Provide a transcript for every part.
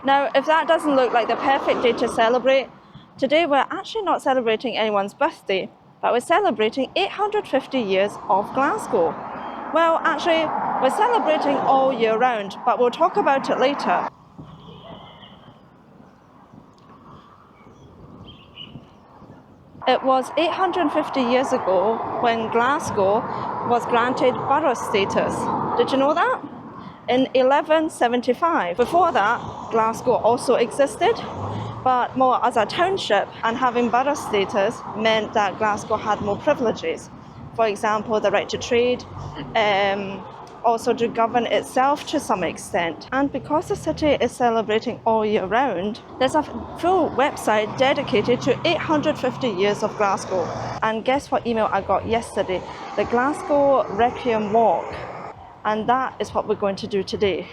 Now, if that doesn't look like the perfect day to celebrate, today we're actually not celebrating anyone's birthday, but we're celebrating 850 years of Glasgow. Well, actually, we're celebrating all year round, but we'll talk about it later. It was 850 years ago when Glasgow was granted borough status. Did you know that? In 1175. Before that, Glasgow also existed, but more as a township, and having borough status meant that Glasgow had more privileges. For example, the right to trade, also to govern itself to some extent. And because the city is celebrating all year round, there's a full website dedicated to 850 years of Glasgow. And guess what email I got yesterday? The Glasgow Requiem walk. And that is what we're going to do today.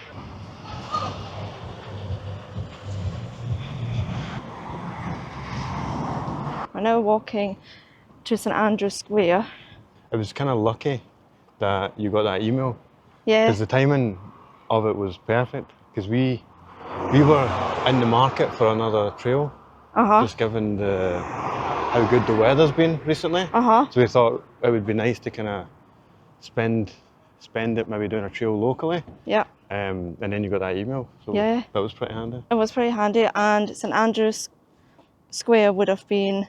We're now walking to St Andrew's Square. It was kind of lucky that you got that email. Yeah. Because the timing of it was perfect. Because we were in the market for another trail. Just given how good the weather's been recently. So we thought it would be nice to kind of spend it maybe doing a trail locally. Yeah. And then you got that email. So yeah. That was pretty handy. It was pretty handy, and St Andrew's Square would have been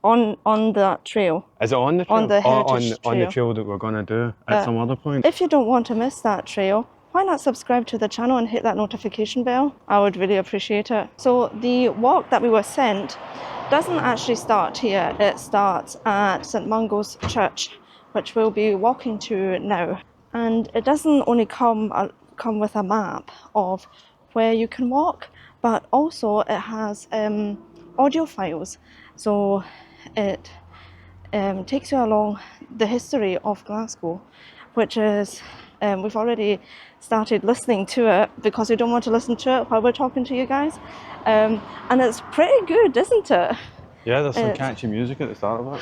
on that trail. Is it on the trail? On the heritage trail. On the trail that we're going to do at some other point? If you don't want to miss that trail, why not subscribe to the channel and hit that notification bell? I would really appreciate it. So the walk that we were sent doesn't actually start here. It starts at St Mungo's Church, which we'll be walking to now. And it doesn't only come with a map of where you can walk, but also it has audio files. So it takes you along the history of Glasgow, which is, we've already started listening to it because we don't want to listen to it while we're talking to you guys. And it's pretty good, isn't it? Yeah, there's some catchy music at the start of it.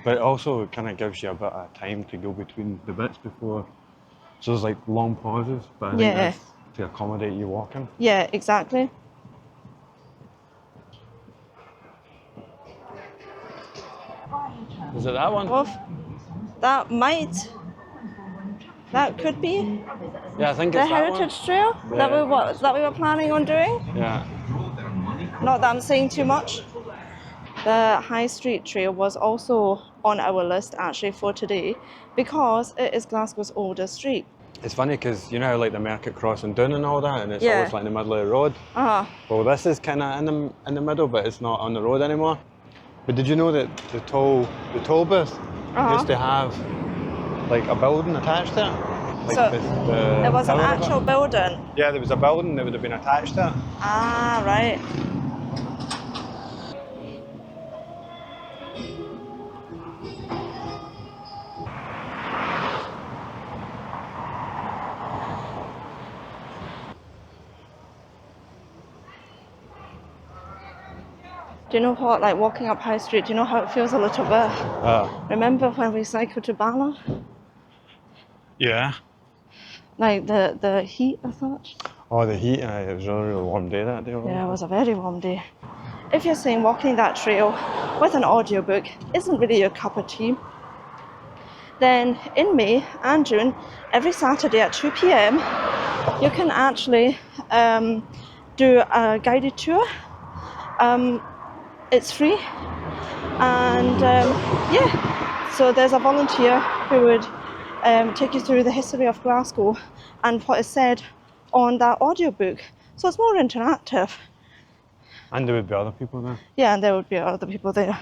But it also kind of gives you a bit of time to go between the bits before. So there's like long pauses, but I think that's to accommodate you walking. Yeah, exactly. Is it that one? Well, that could be. Yeah, I think the it's that heritage trail that we were planning on doing. Yeah. Not that I'm saying too much. The High Street Trail was also on our list actually for today because it is Glasgow's oldest street. It's funny because you know how like the Market Crossing down and all that, and it's always like in the middle of the road. Well, this is kind of in the middle, but it's not on the road anymore. But did you know that the toll booth used to have like a building attached to it? Like so it was an actual building? Yeah, there was a building that would have been attached to it. Ah, right. Do you know what, like walking up High Street, do you know how it feels a little bit? Remember when we cycled to Bala? Yeah. Like the heat as such? Oh, the heat, it was a really warm day that day. Yeah, it was a very warm day. If you're saying walking that trail with an audiobook isn't really your cup of tea, then in May and June, every Saturday at 2 p.m, you can actually do a guided tour. It's free, and so there's a volunteer who would take you through the history of Glasgow and what is said on that audiobook. So it's more interactive. And there would be other people there? Yeah, and there would be other people there.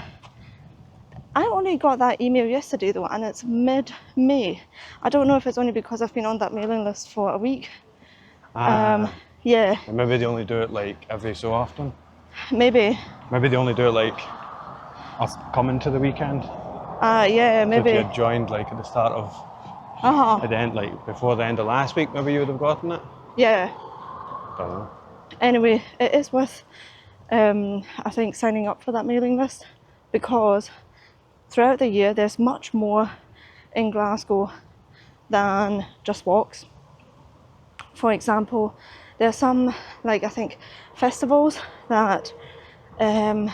I only got that email yesterday though, and it's mid-May. I don't know if it's only because I've been on that mailing list for a week. Yeah. And maybe they only do it like every so often? Maybe. Maybe they only do it like coming to the weekend? Yeah, maybe. So if you had joined like at the start of, at the end, like before the end of last week, maybe you would have gotten it? Yeah. Don't know. Anyway, it is worth, I think, signing up for that mailing list because throughout the year there's much more in Glasgow than just walks. For example, There are some, like I think, festivals that that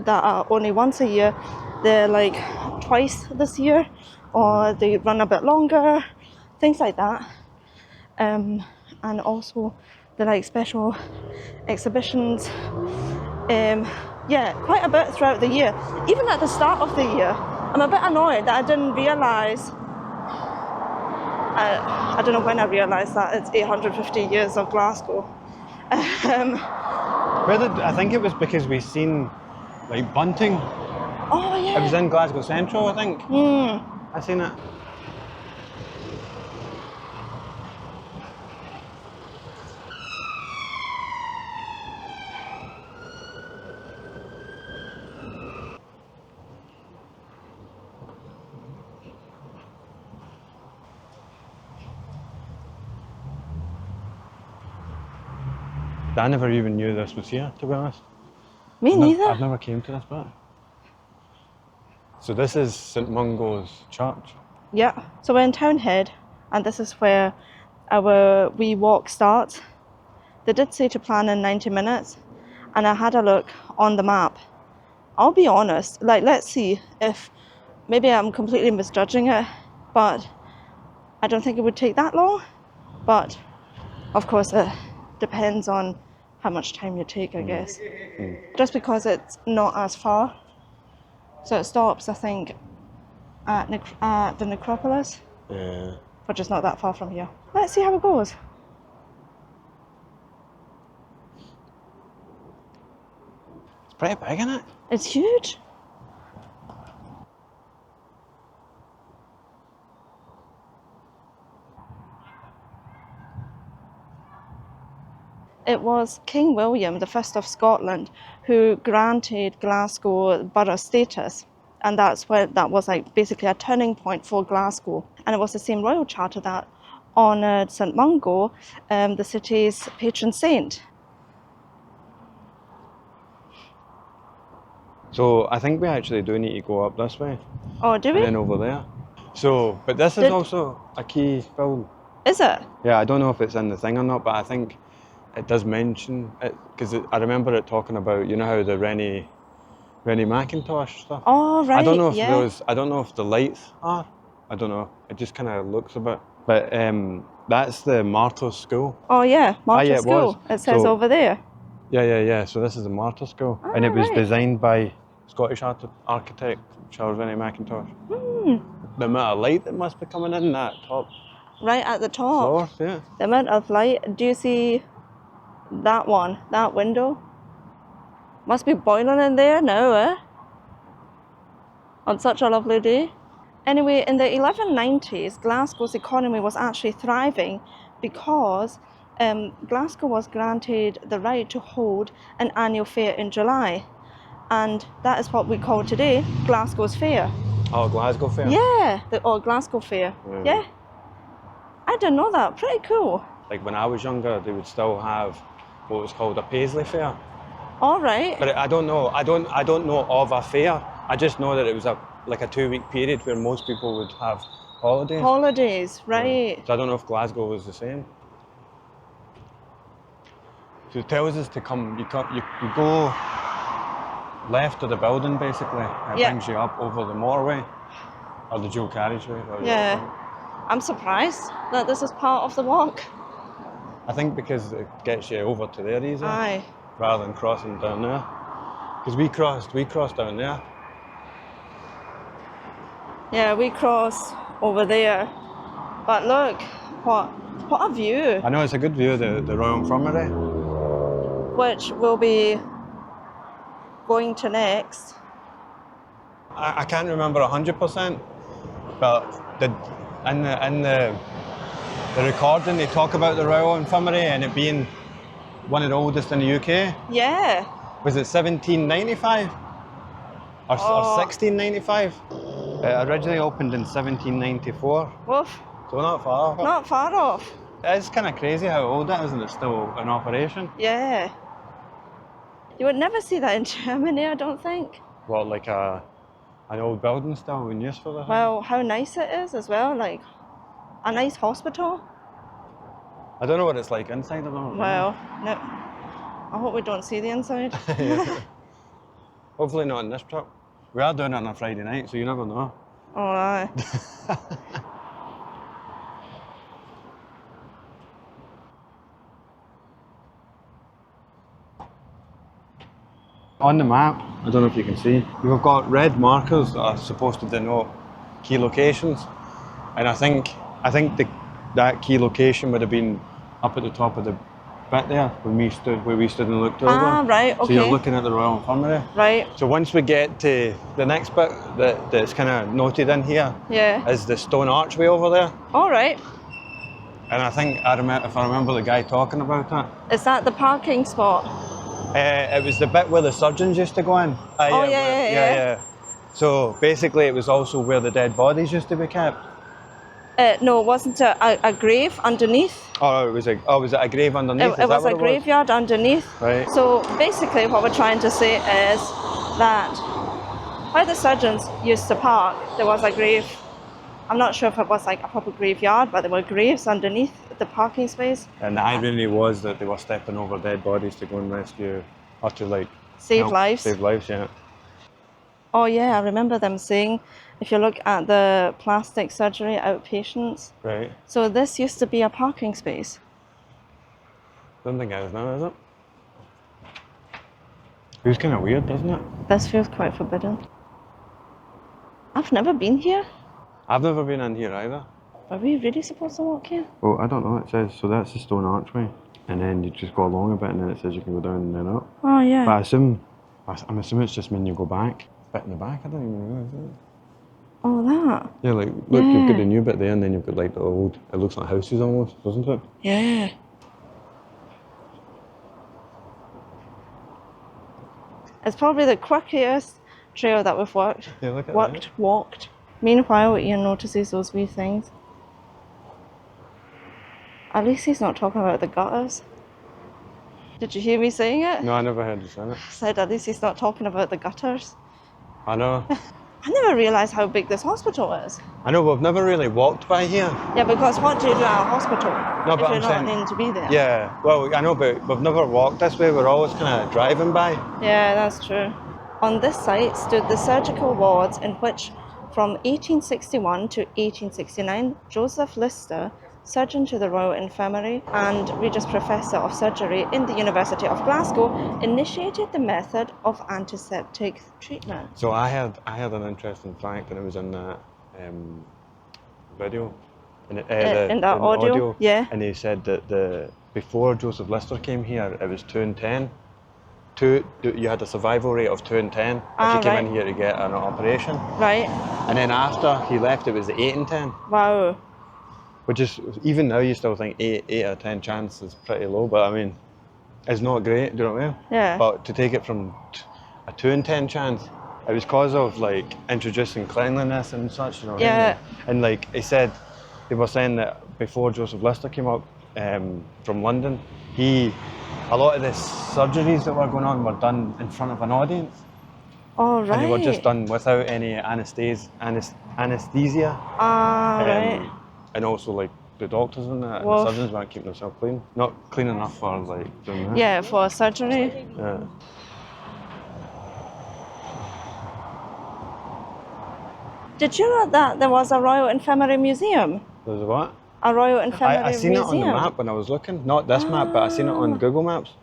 are only once a year. They're like twice this year, or they run a bit longer, things like that. And also the like special exhibitions. Yeah, quite a bit throughout the year. Even at the start of the year, I'm a bit annoyed that I didn't realise. I don't know when I realised that it's 850 years of Glasgow. I think it was because we seen like bunting. Oh yeah. It was in Glasgow Central, I think. I seen it. I never even knew this was here, to be honest. Me neither. I've never came to this bit. So this is St Mungo's Church. Yeah. So we're in Townhead, and this is where our wee walk starts. They did say to plan in 90 minutes, and I had a look on the map. I'll be honest, like, let's see if maybe I'm completely misjudging it, but I don't think it would take that long. But of course, it depends on how much time you take, I guess. Just because it's not as far. So it stops, I think, at the necropolis, which is not that far from here. Let's see how it goes. It's pretty big, isn't it? It's huge. It was King William I of Scotland who granted Glasgow borough status, and that was like basically a turning point for Glasgow. And it was the same royal charter that honoured St Mungo, the city's patron saint. So I think we actually do need to go up this way. Oh, do we? And then over there. So, but this is also a key build. Is it? Yeah, I don't know if it's in the thing or not, but I think it does mention it, because I remember it talking about, you know how the Rennie Mackintosh stuff. Oh right. I don't know if yeah. I don't know if the lights are. I don't know. It just kind of looks a bit. But that's the Martyrs School. Oh yeah, Martyrs yeah, it School. was. It says So- over there. Yeah. So this is the Martyrs School, and it was right. designed by Scottish architect Charles Rennie Mackintosh. The amount of light that must be coming in that top Right at the top. floor, yeah. The amount of light. Do you see that one? That window? Must be boiling in there now, eh? On such a lovely day. Anyway, in the 1190s, Glasgow's economy was actually thriving because Glasgow was granted the right to hold an annual fair in July. And that is what we call today Glasgow's Fair. Oh, Glasgow Fair. Yeah, Glasgow Fair. Yeah. I didn't know that. Pretty cool. Like when I was younger, they would still have what was called a Paisley Fair. All right. But I don't know. I don't know of a fair. I just know that it was like a 2-week period where most people would have holidays. Holidays, right. So I don't know if Glasgow was the same. So it tells us to come. You go left of the building basically. It brings you up over the motorway or the dual carriageway. Yeah. I'm surprised that this is part of the walk. I think because it gets you over to there easy. Aye. Rather than crossing down there. Because we crossed down there. Yeah, we cross over there. But look, what a view. I know it's a good view of the Royal Infirmary. Which we'll be going to next. I can't remember 100%, but in the recording they talk about the Royal Infirmary and it being one of the oldest in the UK. Yeah. Was it 1795 or 1695? It originally opened in 1794. Woof. So not far off. Not far off. It's kind of crazy how old it is and it's still in operation. Yeah. You would never see that in Germany, I don't think. Well, like an old building still in use for the Well, how nice it is as well, like a nice hospital. I don't know what it's like inside. I don't know. Well, no. I hope we don't see the inside. Hopefully not in this truck. We are doing it on a Friday night, so you never know. Oh, aye. On the map, I don't know if you can see, we've got red markers that are supposed to denote key locations, and I think that key location would have been up at the top of the bit there when where we stood and looked over. Ah, right, okay. So you're looking at the Royal Infirmary. Right. So once we get to the next bit that's kind of noted in here, is the stone archway over there. All right. And I think if I remember the guy talking about it. Is that the parking spot? It was the bit where the surgeons used to go in. Yeah. So basically it was also where the dead bodies used to be kept. No, it wasn't a grave underneath. Oh, was it a grave underneath? It was a graveyard underneath. Right. So basically what we're trying to say is that where the surgeons used to park, there was a grave. I'm not sure if it was like a proper graveyard, but there were graves underneath the parking space. And the irony was that they were stepping over dead bodies to go and rescue, or to like save lives. Save lives, yeah. Oh yeah, I remember them saying, if you look at the plastic surgery outpatients. Right. So this used to be a parking space. Don't think it is now, is it? Feels kind of weird, doesn't it? This feels quite forbidden. I've never been here. I've never been in here either. Are we really supposed to walk here? Oh, I don't know. It says, so that's the stone archway. And then you just go along a bit and then it says you can go down and then up. Oh, yeah. But I'm assuming it's just when you go back. Bit in the back, I don't even realise it. Oh, that? Yeah, like, look, you've got the new bit there and then you've got like the old, it looks like houses almost, doesn't it? Yeah. It's probably the quirkiest trail that we've walked. Yeah, look at that. Walked. Meanwhile, Ian notices those wee things. At least he's not talking about the gutters. Did you hear me saying it? No, I never heard you saying it. I said at least he's not talking about the gutters. I know. I never realised how big this hospital is. I know, we've never really walked by here. Yeah, because what do you do at a hospital No, but if you're not needing to be there? Yeah, well, I know, but we've never walked this way. We're always kind of driving by. Yeah, that's true. On this site stood the surgical wards in which, from 1861 to 1869, Joseph Lister, surgeon to the Royal Infirmary and Regius Professor of Surgery in the University of Glasgow, initiated the method of antiseptic treatment. So I had an interesting fact, and it was in that video, in that audio. Yeah. And he said that before Joseph Lister came here, it was 2 in 10. You had a survival rate of 2 in 10 if you came in here to get an operation. Right. And then after he left, it was 8 in 10. Wow. Which is, even now you still think 8 out of 10 chance is pretty low, but I mean, it's not great, do you know what I mean? Yeah. But to take it from a 2 in 10 chance, it was because of like introducing cleanliness and such, you know what I mean? And like he said, they were saying that before Joseph Lister came up from London, a lot of the surgeries that were going on were done in front of an audience. Oh, right. And they were just done without any anesthesia. Right. And also like the doctors and that, and the surgeons weren't keeping themselves clean. Not clean enough for like doing that. Yeah, for surgery. Yeah. Did you know that there was a Royal Infirmary Museum? There's a what? A Royal Infirmary I seen Museum. it on the map when I was looking. Not this map, but I seen it on Google Maps.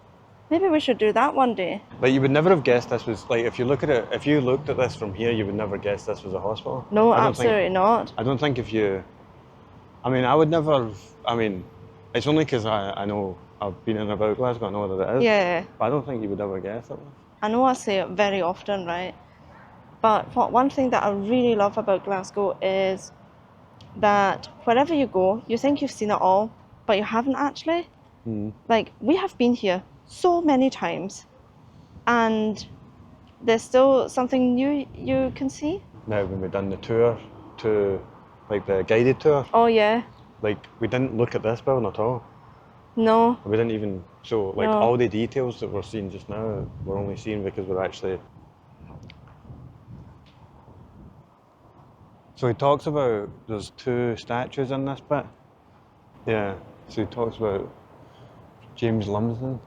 Maybe we should do that one day. Like you would never have guessed this was like if you looked at this from here, you would never guess this was a hospital. No, absolutely not. I don't think I would never have, it's only because I know I've been in about Glasgow, I know what it is. Yeah. But I don't think you would ever guess it. I know I say it very often, right? But one thing that I really love about Glasgow is that wherever you go, you think you've seen it all, but you haven't actually. Like, we have been here so many times, and there's still something new you can see. Now, when we done the tour like the guided tour. Oh, yeah. Like, we didn't look at this building at all. No. We didn't even, all the details that we're seeing just now, we're only seeing because we're actually... So he talks about, there's 2 statues in this bit. Yeah. So he talks about James Lumsden,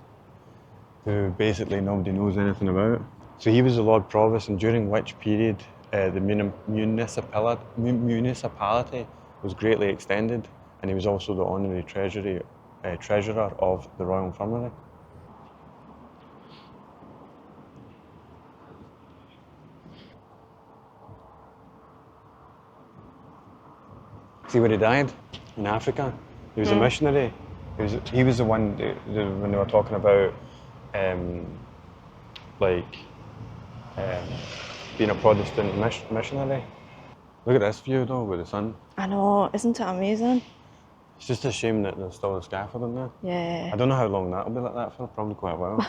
who basically nobody knows anything about. So he was the Lord Provost, and during which period the municipality was greatly extended, and he was also the honorary treasurer of the Royal Infirmary. See where he died? In Africa. He was a missionary. He was the one when they were talking about being a Protestant missionary. Look at this view though with the sun. I know, isn't it amazing? It's just a shame that there's still a scaffolding there. Yeah. I don't know how long that'll be like that for, probably quite a while.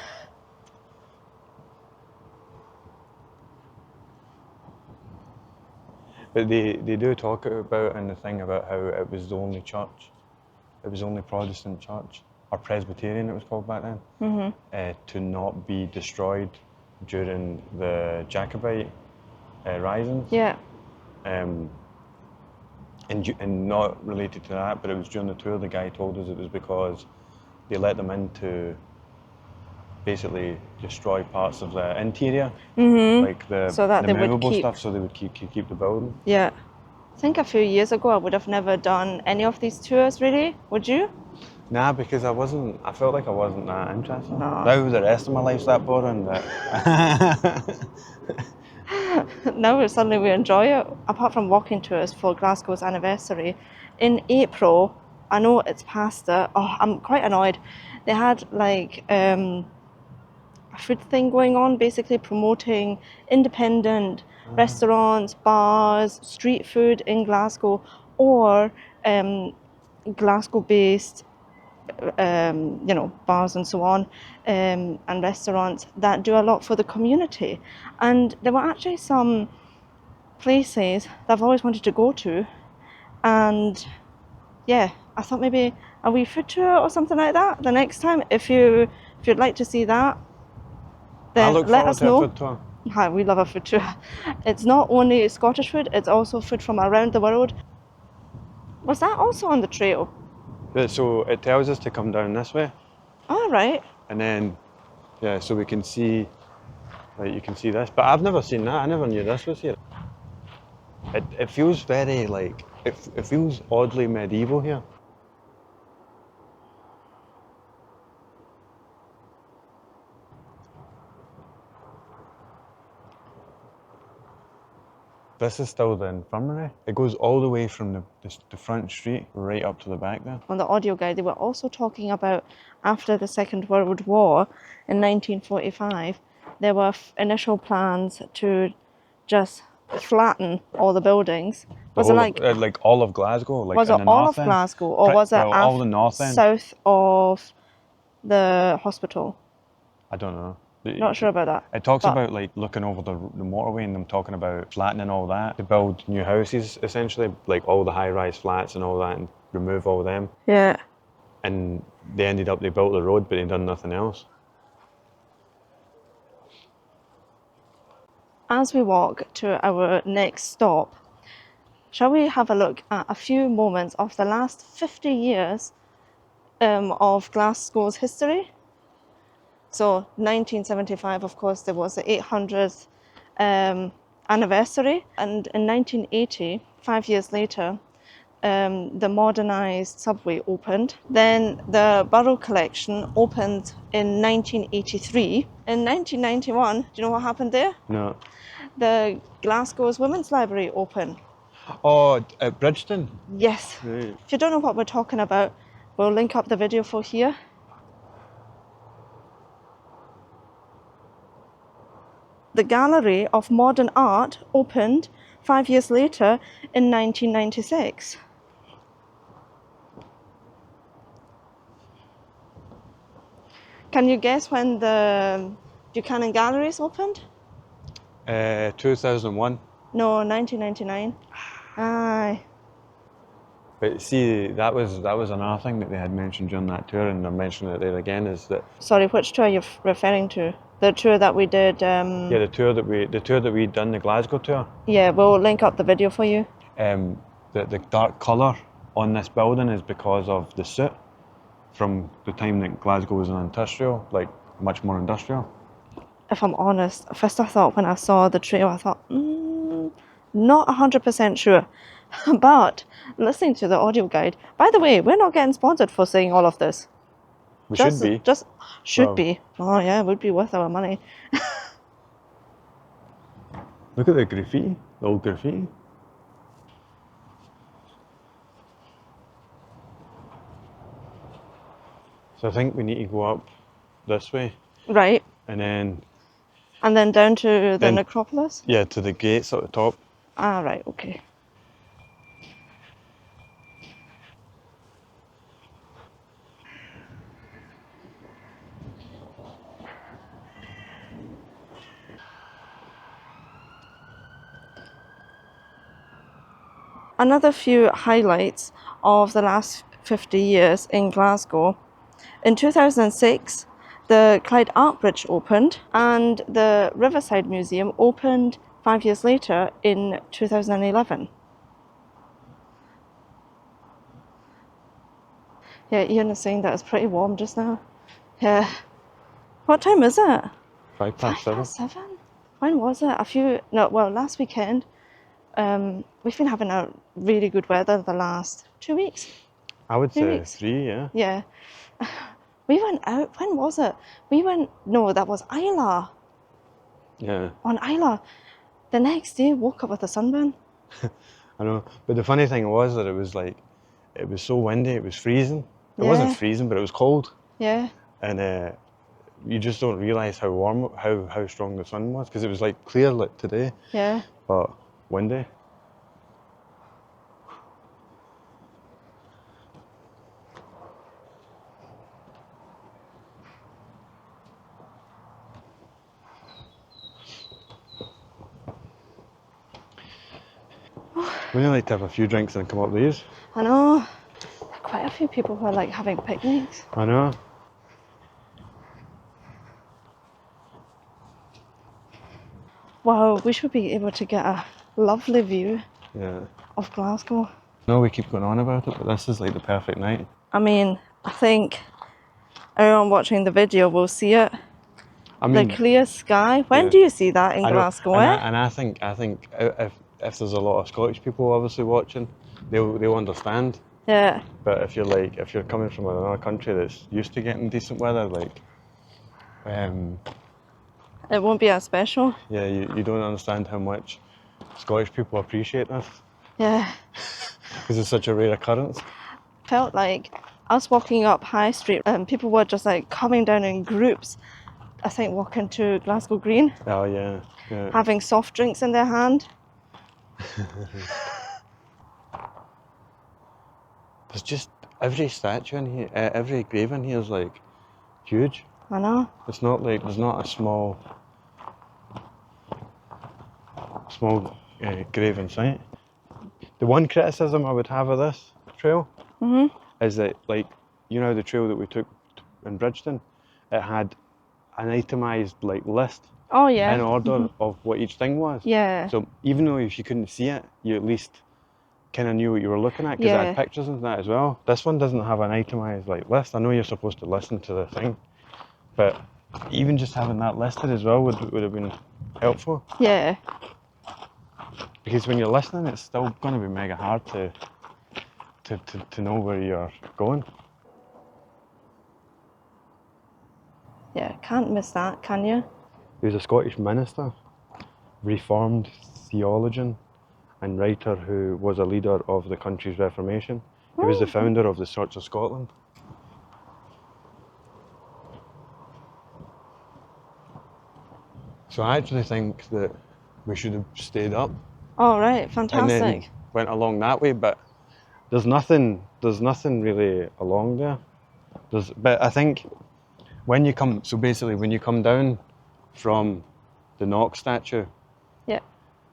But they do talk about in the thing about how it was the only church, it was the only Protestant church, or Presbyterian it was called back then, to not be destroyed during the Jacobite risings. Yeah. And not related to that, but it was during the tour the guy told us it was because they let them in to basically destroy parts of the interior, like the movable stuff, so they would keep the building. Yeah. I think a few years ago I would have never done any of these tours, really. Would you? Nah, because I felt like I wasn't that interested. No. Now the rest of my life's that boring that Now suddenly we enjoy it. Apart from walking tours for Glasgow's anniversary, in April, I know it's past it. Oh, I'm quite annoyed. They had like a food thing going on, basically promoting independent restaurants, bars, street food in Glasgow, or Glasgow-based bars and so on, and restaurants that do a lot for the community. And there were actually some places that I've always wanted to go to, and yeah, I thought maybe a wee food tour or something like that the next time. If you'd like to see that, then let us know. A food tour. Hi, we love a food tour. It's not only Scottish food, it's also food from around the world. Was that also on the trail? So it tells us to come down this way. All right. And then, yeah, so we can see, like you can see this. But I've never seen that. I never knew this was here. It feels very like, it feels oddly medieval here. This is still the infirmary. It goes all the way from the front street right up to the back there. On the audio guide, they were also talking about after the Second World War in 1945, there were initial plans to just flatten all the buildings. Was it like all of Glasgow? Like was it all of Glasgow, or was it all the north end? South of the hospital? I don't know. Not sure about that. It talks about like looking over the motorway and them talking about flattening all that to build new houses, essentially, like all the high-rise flats and all that, and remove all them. Yeah. And they built the road, but they done nothing else. As we walk to our next stop, shall we have a look at a few moments of the last 50 years of Glasgow's history? So 1975, of course, there was the 800th anniversary. And in 1980, 5 years later, the modernised subway opened. Then the Borough Collection opened in 1983. In 1991, do you know what happened there? No. The Glasgow's Women's Library opened. Oh, at Bridgeton? Yes. Right. If you don't know what we're talking about, we'll link up the video for here. The Gallery of Modern Art opened 5 years later in 1996. Can you guess when the Buchanan Galleries opened? 2001. No, 1999. Aye. But see, that was another thing that they had mentioned during that tour, and they're mentioning it there again, is that... Sorry, which tour are you referring to? The tour that we did... Yeah, the tour that we'd done, the Glasgow tour. Yeah, we'll link up the video for you. The dark colour on this building is because of the soot. from the time that Glasgow was an industrial, like much more industrial. If I'm honest, first I thought when I saw the trail, I thought, not 100% sure. But listening to the audio guide, by the way, we're not getting sponsored for saying all of this. We should be. Just should Well, be. Oh yeah, it would be worth our money. Look at the graffiti, the old graffiti. So I think we need to go up this way. Right. And then down to the necropolis? Yeah, to the gates at the top. Ah, right, okay. Another few highlights of the last 50 years in Glasgow. In 2006, the Clyde Art Bridge opened, and the Riverside Museum opened 5 years later in 2011. Yeah, Ian is saying that it's pretty warm just now. Yeah. What time is it? 7:05. When was it? Last weekend. We've been having a really good weather the last 2 weeks. I would say 3 weeks. 3, yeah. Yeah. We went out, when was it? No, that was Isla. Yeah. On Isla. The next day, woke up with a sunburn. I know, but the funny thing was that it was so windy, it was freezing. It Yeah. wasn't freezing, but it was cold. Yeah. And you just don't realise how warm, how strong the sun was, because it was like clear like today. Yeah. But windy. We like to have a few drinks and come up these. I know. Quite a few people who are like having picnics. I know. Wow, we should be able to get a lovely view of Glasgow. No, we keep going on about it, but this is like the perfect night. I mean, I think everyone watching the video will see it. I mean, the clear sky. When do you see that in Glasgow? And I think if there's a lot of Scottish people obviously watching, they'll understand. Yeah. But if you're coming from another country that's used to getting decent weather, like it won't be as special. Yeah, you don't understand how much Scottish people appreciate this. Yeah. Because it's such a rare occurrence. Felt like I was walking up High Street and people were just like coming down in groups. I think walking to Glasgow Green. Oh yeah. Having soft drinks in their hand. There's just every statue in here, every grave in here is like huge. I know. It's not like there's not a small grave in sight. The one criticism I would have of this trail is that, like, you know, the trail that we took in Bridgeton, it had an itemised like list in order of what each thing was. Yeah. So even though if you couldn't see it, you at least kind of knew what you were looking at because it had pictures and that as well. This one doesn't have an itemised like list. I know you're supposed to listen to the thing, but even just having that listed as well would have been helpful. Yeah. Because when you're listening, it's still going to be mega hard to know where you're going. Yeah, can't miss that, can you? He was a Scottish minister, reformed theologian and writer who was a leader of the country's Reformation. He was the founder of the Church of Scotland. So I actually think that we should have stayed up. Oh, right, fantastic. And then went along that way, but there's nothing really along there. But I think when you come down from the Knox statue,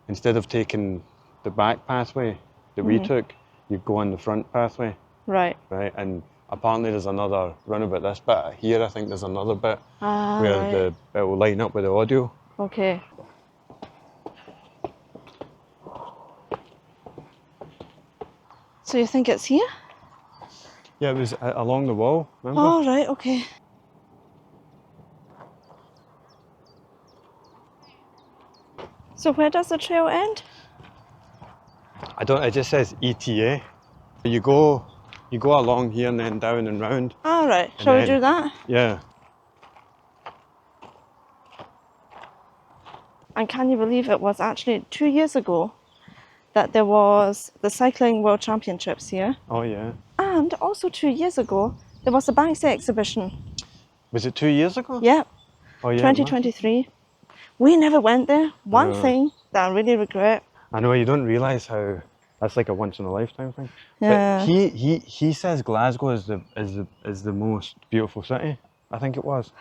instead of taking the back pathway that we took, you go on the front pathway. Right. Right, and apparently there's another roundabout this bit. Here I think there's another bit where it will line up with the audio. Okay. So you think it's here? Yeah, it was along the wall, remember? Oh, right, okay. So where does the trail end? I don't, it just says ETA. You go along here and then down and round. All right, And shall we then, do that? yeah. And can you believe it was actually 2 years ago that there was the Cycling World Championships here? Oh, yeah. And also 2 years ago, there was the Banksy exhibition. Was it 2 years ago? Yep, Oh, yeah. 2023. We never went there. One No. thing that I really regret. I know, you don't realise how that's like a once in a lifetime thing. Yeah. But he says Glasgow is the most beautiful city. I think it was.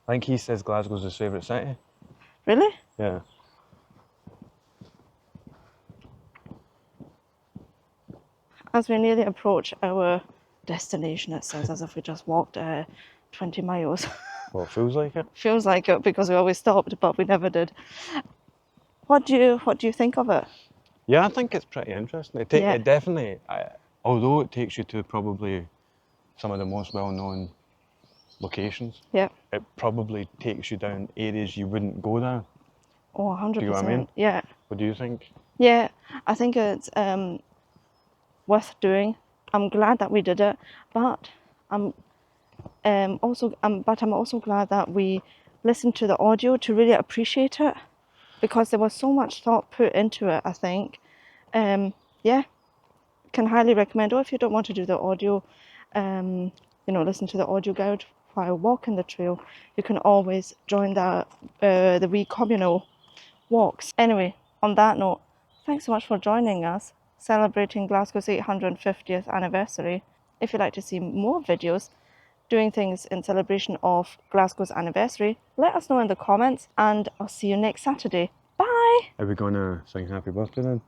I think he says Glasgow's his favourite city. Really? Yeah. As we nearly approach our destination, it says as if we just walked 20 miles. Well, it feels like it. Feels like it because we always stopped, but we never did. What do you think of it? Yeah, I think it's pretty interesting. It definitely, although it takes you to probably some of the most well-known locations, Yeah. it probably takes you down areas you wouldn't go down. Oh, 100%. Do you know what I mean? Yeah. What do you think? Yeah, I think it's worth doing. I'm glad that we did it, but I'm also glad that we listened to the audio to really appreciate it, because there was so much thought put into it. I think, yeah, can highly recommend. Or if you don't want to do the audio, listen to the audio guide while walking the trail, you can always join the wee communal walks. Anyway, on that note, thanks so much for joining us, celebrating Glasgow's 850th anniversary. If you'd like to see more videos doing things in celebration of Glasgow's anniversary, let us know in the comments, and I'll see you next Saturday. Bye! Are we going to sing happy birthday then?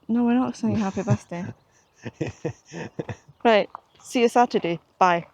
No, we're not singing happy birthday. Right, see you Saturday. Bye.